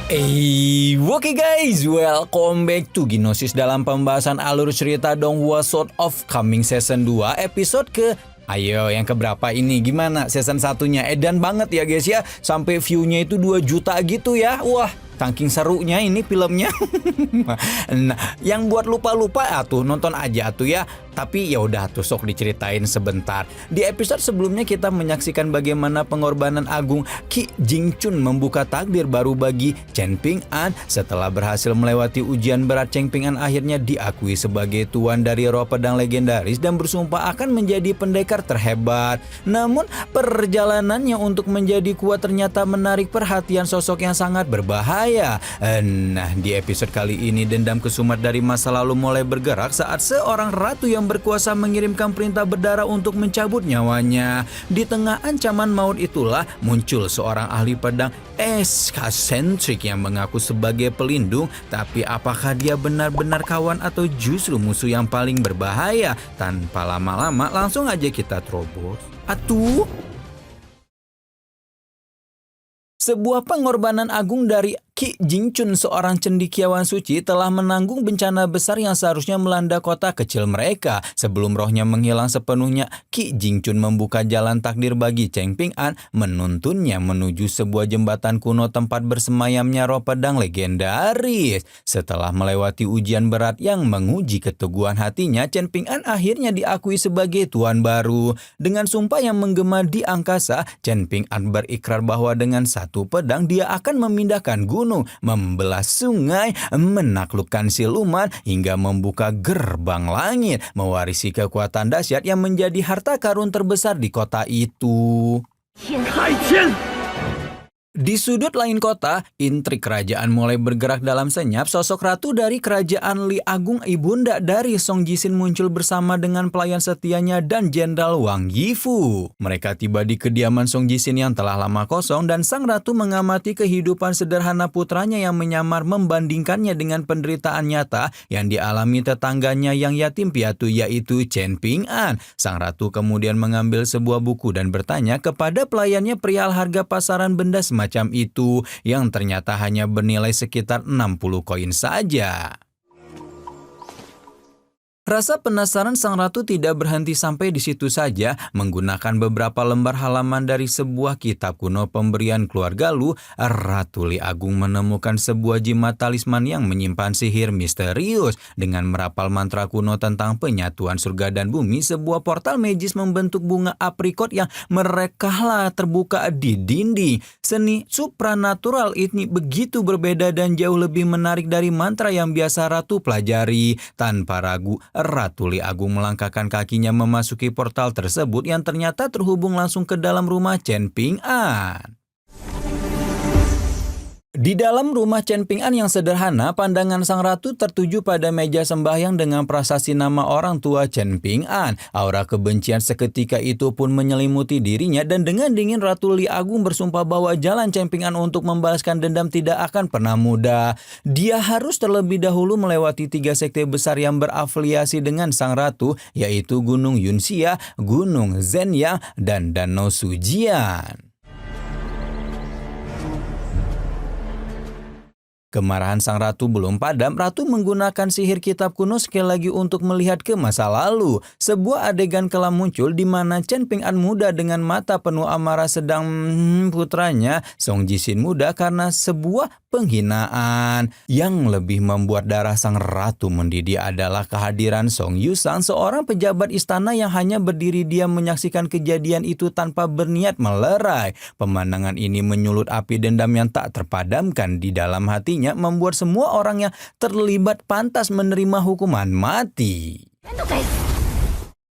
Oke guys, welcome back to Gnosis dalam pembahasan alur cerita Donghua Sword of Coming Season 2 episode ke... Ayo, yang keberapa ini? Gimana season satunya? Edan banget ya guys ya. Sampai view-nya itu 2 juta gitu ya. Wah, saking serunya ini filmnya. Nah, yang buat lupa-lupa tuh nonton aja tuh ya. Tapi ya udah tuh sok diceritain sebentar. Di episode sebelumnya kita menyaksikan bagaimana pengorbanan agung Qi Jingchun membuka takdir baru bagi Chen Ping'an. Setelah berhasil melewati ujian berat, Chen Ping'an akhirnya diakui sebagai tuan dari roh pedang legendaris dan bersumpah akan menjadi pendekar terhebat. Namun perjalanannya untuk menjadi kuat ternyata menarik perhatian sosok yang sangat berbahaya. Nah, di episode kali ini dendam kesumat dari masa lalu mulai bergerak saat seorang ratu yang berkuasa mengirimkan perintah berdarah untuk mencabut nyawanya. Di tengah ancaman maut itulah muncul seorang ahli pedang eskasentrik yang mengaku sebagai pelindung. Tapi apakah dia benar-benar kawan atau justru musuh yang paling berbahaya? Tanpa lama-lama langsung aja kita terobos. Sebuah pengorbanan agung dari Qi Jingchun, seorang cendekiawan suci, telah menanggung bencana besar yang seharusnya melanda kota kecil mereka. Sebelum rohnya menghilang sepenuhnya, Qi Jingchun membuka jalan takdir bagi Chen Ping'an, menuntunnya menuju sebuah jembatan kuno tempat bersemayamnya roh pedang legendaris. Setelah melewati ujian berat yang menguji keteguhan hatinya, Chen Ping'an akhirnya diakui sebagai tuan baru. Dengan sumpah yang menggema di angkasa, Chen Ping'an berikrar bahwa dengan satu pedang dia akan memindahkan gunung, membelah sungai, menaklukkan siluman, hingga membuka gerbang langit, mewarisi kekuatan dahsyat yang menjadi harta karun terbesar di kota itu. Di sudut lain kota, intrik kerajaan mulai bergerak dalam senyap. Sosok ratu dari kerajaan Li Agung, ibunda dari Song Jixin, muncul bersama dengan pelayan setianya dan Jenderal Wang Yifu. Mereka tiba di kediaman Song Jixin yang telah lama kosong, dan sang ratu mengamati kehidupan sederhana putranya yang menyamar, membandingkannya dengan penderitaan nyata yang dialami tetangganya yang yatim piatu, yaitu Chen Ping'an. Sang ratu kemudian mengambil sebuah buku dan bertanya kepada pelayannya perihal harga pasaran benda semacam itu, yang ternyata hanya bernilai sekitar 60 koin saja. Rasa penasaran sang ratu tidak berhenti sampai di situ saja. Menggunakan beberapa lembar halaman dari sebuah kitab kuno pemberian keluarga Lu, Ratu Li Agung menemukan sebuah jimat talisman yang menyimpan sihir misterius. Dengan merapal mantra kuno tentang penyatuan surga dan bumi, sebuah portal magis membentuk bunga aprikot yang merekahlah terbuka di dinding. Seni supranatural ini begitu berbeda dan jauh lebih menarik dari mantra yang biasa ratu pelajari. Tanpa ragu, Ratu Li Agung melangkahkan kakinya memasuki portal tersebut yang ternyata terhubung langsung ke dalam rumah Chen Ping'an. Di dalam rumah Chen Ping'an yang sederhana, pandangan sang ratu tertuju pada meja sembahyang dengan prasasti nama orang tua Chen Ping'an. Aura kebencian seketika itu pun menyelimuti dirinya, dan dengan dingin Ratu Li Agung bersumpah bahwa jalan Chen Ping'an untuk membalaskan dendam tidak akan pernah mudah. Dia harus terlebih dahulu melewati 3 sekte besar yang berafiliasi dengan sang ratu, yaitu Gunung Yunxia, Gunung Zenyang, dan Danau Sujian. Kemarahan sang ratu belum padam. Ratu menggunakan sihir kitab kuno sekali lagi untuk melihat ke masa lalu. Sebuah adegan kelam muncul di mana Chen Ping'an muda dengan mata penuh amarah sedang putranya Song Jixin muda karena sebuah penghinaan. Yang lebih membuat darah sang ratu mendidih adalah kehadiran Song Yusang, seorang pejabat istana yang hanya berdiri diam menyaksikan kejadian itu tanpa berniat melerai. Pemandangan ini menyulut api dendam yang tak terpadamkan di dalam hatinya, membuat semua orang yang terlibat pantas menerima hukuman mati.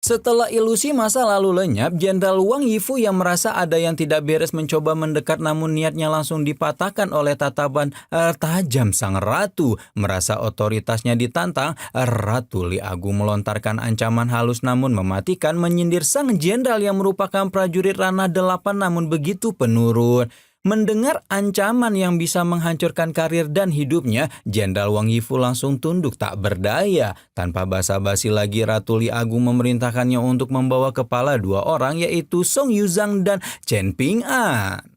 Setelah ilusi masa lalu lenyap, Jenderal Wang Yifu yang merasa ada yang tidak beres mencoba mendekat, namun niatnya langsung dipatahkan oleh tatapan tajam sang ratu. Merasa otoritasnya ditantang, Ratu Li Agung melontarkan ancaman halus namun mematikan, menyindir sang jenderal yang merupakan prajurit ranah 8 namun begitu penurut. Mendengar ancaman yang bisa menghancurkan karir dan hidupnya, Jenderal Wang Yifu langsung tunduk tak berdaya. Tanpa basa-basi lagi, Ratu Li Agung memerintahkannya untuk membawa kepala 2 orang, yaitu Song Yuzang dan Chen Ping'an.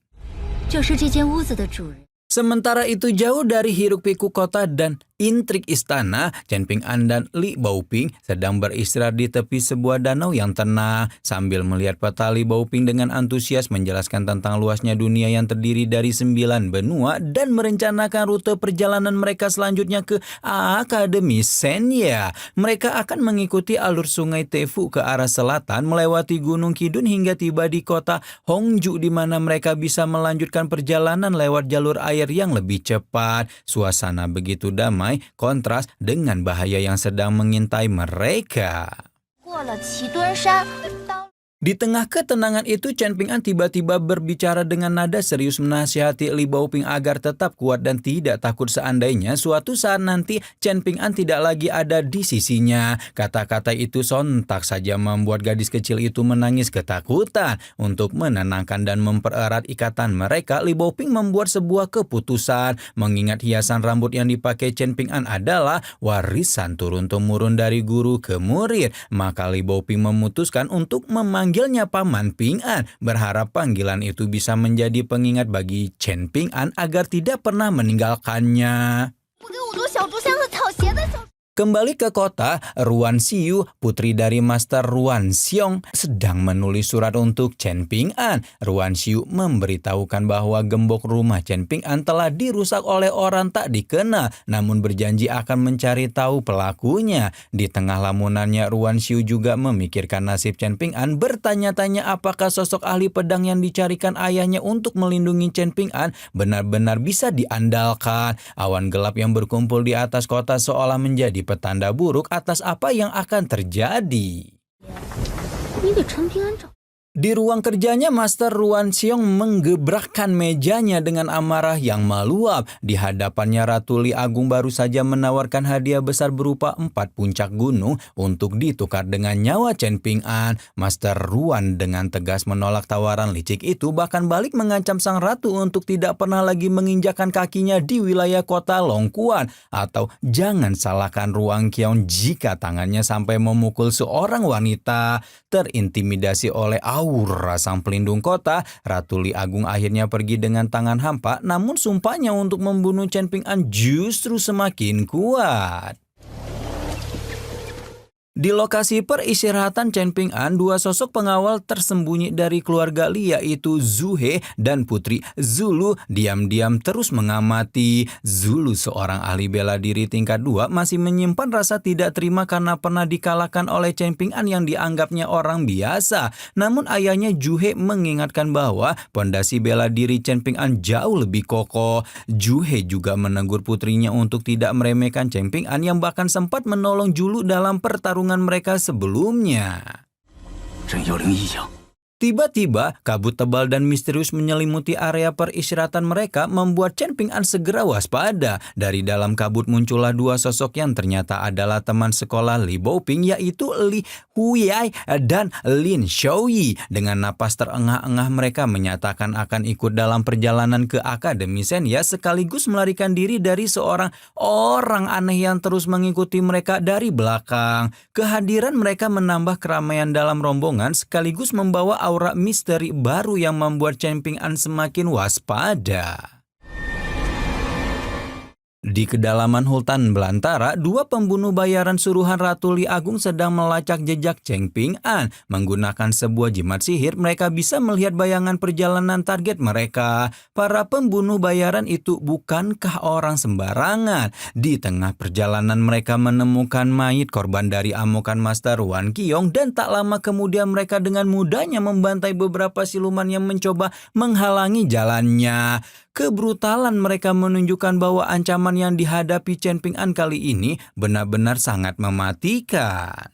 Sementara itu jauh dari hiruk-pikuk kota dan intrik istana, Chen Ping'an dan Li Baoping sedang beristirahat di tepi sebuah danau yang tenang. Sambil melihat peta, Li Baoping dengan antusias menjelaskan tentang luasnya dunia yang terdiri dari 9 benua dan merencanakan rute perjalanan mereka selanjutnya ke Akademi Senya. Mereka akan mengikuti alur sungai Tefu ke arah selatan, melewati Gunung Kidun hingga tiba di kota Hongju di mana mereka bisa melanjutkan perjalanan lewat jalur air yang lebih cepat. Suasana begitu damai, kontras dengan bahaya yang sedang mengintai mereka. Di tengah ketenangan itu, Chen Ping'an tiba-tiba berbicara dengan nada serius menasihati Li Baoping agar tetap kuat dan tidak takut seandainya suatu saat nanti Chen Ping'an tidak lagi ada di sisinya. Kata-kata itu sontak saja membuat gadis kecil itu menangis ketakutan. Untuk menenangkan dan mempererat ikatan mereka, Li Baoping membuat sebuah keputusan. Mengingat hiasan rambut yang dipakai Chen Ping'an adalah warisan turun-temurun dari guru ke murid, maka Li Baoping memutuskan untuk memanggilnya Paman Ping'an, berharap panggilan itu bisa menjadi pengingat bagi Chen Ping'an agar tidak pernah meninggalkannya. Kembali ke kota, Ruan Xiu, putri dari Master Ruan Xiong, sedang menulis surat untuk Chen Ping'an. Ruan Xiu memberitahukan bahwa gembok rumah Chen Ping'an telah dirusak oleh orang tak dikenal, namun berjanji akan mencari tahu pelakunya. Di tengah lamunannya, Ruan Xiu juga memikirkan nasib Chen Ping'an, bertanya-tanya apakah sosok ahli pedang yang dicarikan ayahnya untuk melindungi Chen Ping'an benar-benar bisa diandalkan. Awan gelap yang berkumpul di atas kota seolah menjadi petanda buruk atas apa yang akan terjadi. Di ruang kerjanya, Master Ruan Xiong menggebrakkan mejanya dengan amarah yang meluap. Di hadapannya, Ratu Li Agung baru saja menawarkan hadiah besar berupa 4 puncak gunung untuk ditukar dengan nyawa Chen Ping'an. Master Ruan dengan tegas menolak tawaran licik itu, bahkan balik mengancam sang ratu untuk tidak pernah lagi menginjakkan kakinya di wilayah kota Longquan. Atau jangan salahkan Ruang Qiao jika tangannya sampai memukul seorang wanita. Terintimidasi oleh aura sang pelindung kota, Ratu Li Agung akhirnya pergi dengan tangan hampa, namun sumpahnya untuk membunuh Chen Ping'an justru semakin kuat. Di lokasi peristirahatan Chen Ping'an, 2 sosok pengawal tersembunyi dari keluarga Li, yaitu Zhu He dan putri Zulu, diam-diam terus mengamati. Zulu, seorang ahli bela diri tingkat 2, masih menyimpan rasa tidak terima karena pernah dikalahkan oleh Chen Ping'an yang dianggapnya orang biasa. Namun ayahnya Zhu He mengingatkan bahwa pondasi bela diri Chen Ping'an jauh lebih kokoh. Zhu He juga menegur putrinya untuk tidak meremehkan Chen Ping'an yang bahkan sempat menolong Zulu dalam pertarungan mereka sebelumnya. Tiba-tiba, kabut tebal dan misterius menyelimuti area peristirahatan mereka, membuat Chen Ping'an segera waspada. Dari dalam kabut muncullah 2 sosok yang ternyata adalah teman sekolah Li Baoping, yaitu Li Huyai dan Lin Xiaoyi. Dengan napas terengah-engah mereka menyatakan akan ikut dalam perjalanan ke Akademi Senya, sekaligus melarikan diri dari seorang orang aneh yang terus mengikuti mereka dari belakang. Kehadiran mereka menambah keramaian dalam rombongan, sekaligus membawa aura misteri baru yang membuat Chen Ping'an semakin waspada. Di kedalaman hutan belantara, 2 pembunuh bayaran suruhan Ratu Li Agung sedang melacak jejak Chen Ping'an. Menggunakan sebuah jimat sihir, mereka bisa melihat bayangan perjalanan target mereka. Para pembunuh bayaran itu bukankah orang sembarangan? Di tengah perjalanan mereka menemukan mayit korban dari amukan Master Ruan Qiao, dan tak lama kemudian mereka dengan mudahnya membantai beberapa siluman yang mencoba menghalangi jalannya. Kebrutalan mereka menunjukkan bahwa ancaman yang dihadapi Chen Ping'an kali ini benar-benar sangat mematikan.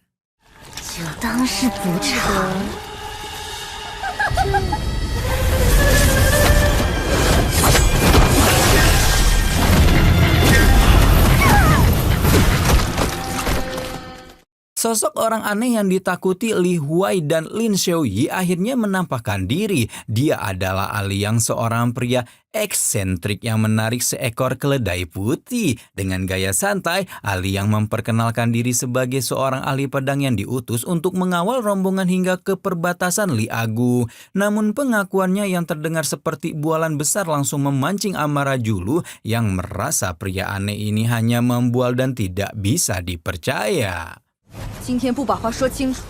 Sosok orang aneh yang ditakuti Li Huai dan Lin Xiaoyi akhirnya menampakkan diri. Dia adalah Aliang, seorang pria eksentrik yang menarik seekor keledai putih. Dengan gaya santai, Aliang memperkenalkan diri sebagai seorang ahli pedang yang diutus untuk mengawal rombongan hingga ke perbatasan Li Agu. Namun pengakuannya yang terdengar seperti bualan besar langsung memancing amarah Julu yang merasa pria aneh ini hanya membual dan tidak bisa dipercaya. 今天不把话说清楚，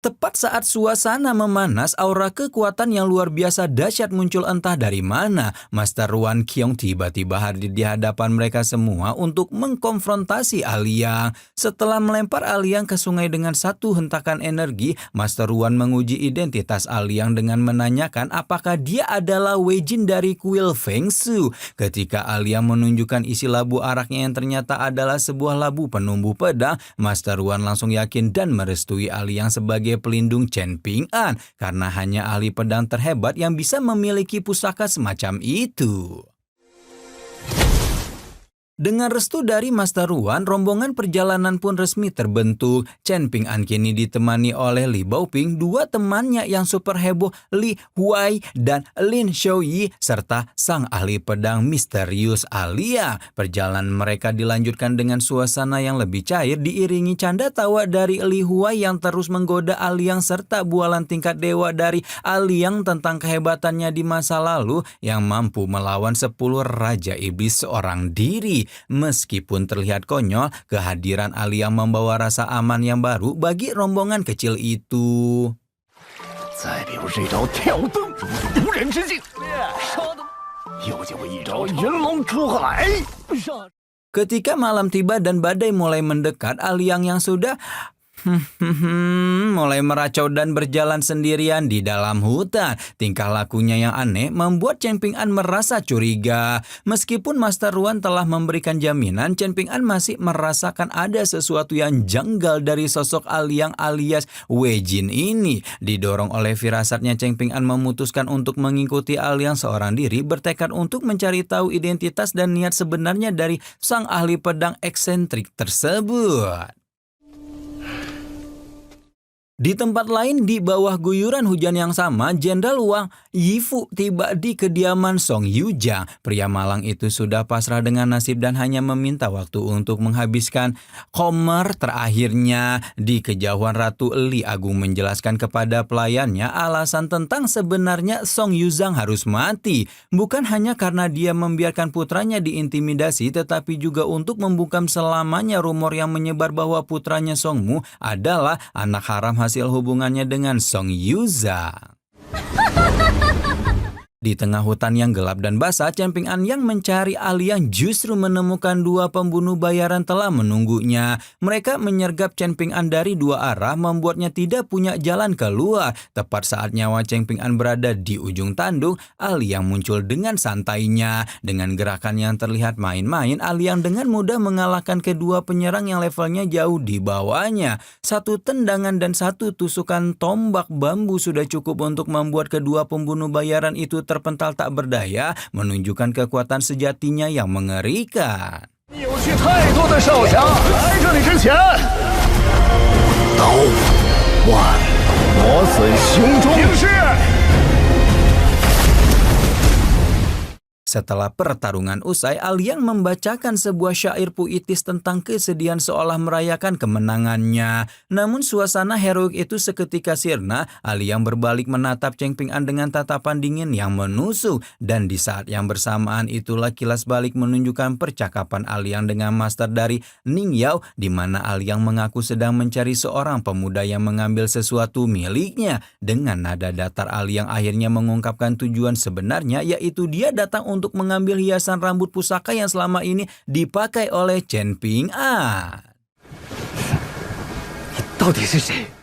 Tepat saat suasana memanas, aura kekuatan yang luar biasa dahsyat muncul entah dari mana. Master Wan Qiong tiba-tiba hadir di hadapan mereka semua untuk mengkonfrontasi Aliang. Setelah melempar Aliang ke sungai dengan satu hentakan energi, Master Wan menguji identitas Aliang dengan menanyakan apakah dia adalah Wei Jin dari kuil Feng Shui. Ketika Aliang menunjukkan isi labu araknya yang ternyata adalah sebuah labu penumbuh pedang, Master Wan langsung yakin dan merestui Aliang sebagai pelindung Chen Ping-an karena hanya ahli pedang terhebat yang bisa memiliki pusaka semacam itu. Dengan restu dari Master Wan, rombongan perjalanan pun resmi terbentuk. Chen Ping-an kini ditemani oleh Li Baoping, dua temannya yang super heboh Li Huai dan Lin Xiaoyi, serta sang ahli pedang misterius Aliang. Perjalanan mereka dilanjutkan dengan suasana yang lebih cair, diiringi canda tawa dari Li Huai yang terus menggoda Aliang serta bualan tingkat dewa dari Aliang tentang kehebatannya di masa lalu yang mampu melawan 10 Raja Iblis seorang diri. Meskipun terlihat konyol, kehadiran Aliang membawa rasa aman yang baru bagi rombongan kecil itu. Ketika malam tiba dan badai mulai mendekat, Aliang yang sudah mulai meracau dan berjalan sendirian di dalam hutan. Tingkah lakunya yang aneh membuat Chen Ping-an merasa curiga. Meskipun Master Wan telah memberikan jaminan, Chen Ping-an masih merasakan ada sesuatu yang janggal dari sosok Aliang alias Wei Jin ini. Didorong oleh firasatnya, Chen Ping-an memutuskan untuk mengikuti Aliang seorang diri, bertekad untuk mencari tahu identitas dan niat sebenarnya dari sang ahli pedang eksentrik tersebut. Di tempat lain, di bawah guyuran hujan yang sama, Jenderal Wang Yifu tiba di kediaman Song Yujang. Pria malang itu sudah pasrah dengan nasib dan hanya meminta waktu untuk menghabiskan khomer terakhirnya. Di kejauhan, Ratu Li Agung menjelaskan kepada pelayannya alasan tentang sebenarnya Song Yuzhang harus mati. Bukan hanya karena dia membiarkan putranya diintimidasi, tetapi juga untuk membungkam selamanya rumor yang menyebar bahwa putranya Song Mu adalah anak haram hasil hubungannya dengan Song Yuzhang. Di tengah hutan yang gelap dan basah, Chen Ping-an yang mencari Aliang justru menemukan dua pembunuh bayaran telah menunggunya. Mereka menyergap Chen Ping-an dari dua arah, membuatnya tidak punya jalan keluar. Tepat saat nyawa Chen Ping-an berada di ujung tanduk, Aliang muncul dengan santainya. Dengan gerakan yang terlihat main-main, Aliang dengan mudah mengalahkan kedua penyerang yang levelnya jauh di bawahnya. Satu tendangan dan satu tusukan tombak bambu sudah cukup untuk membuat kedua pembunuh bayaran itu terpental tak berdaya, menunjukkan kekuatan sejatinya yang mengerikan. Setelah pertarungan usai, Aliang membacakan sebuah syair puitis tentang kesedihan seolah merayakan kemenangannya. Namun suasana heroik itu seketika sirna. Aliang berbalik menatap Chen Ping-an dengan tatapan dingin yang menusuk. Dan di saat yang bersamaan itulah kilas balik menunjukkan percakapan Aliang dengan master dari Ning Yao, di mana Aliang mengaku sedang mencari seorang pemuda yang mengambil sesuatu miliknya. Dengan nada datar, Aliang akhirnya mengungkapkan tujuan sebenarnya, yaitu dia datang untuk mengambil hiasan rambut pusaka yang selama ini dipakai oleh Chen Ping-an. 到底是谁？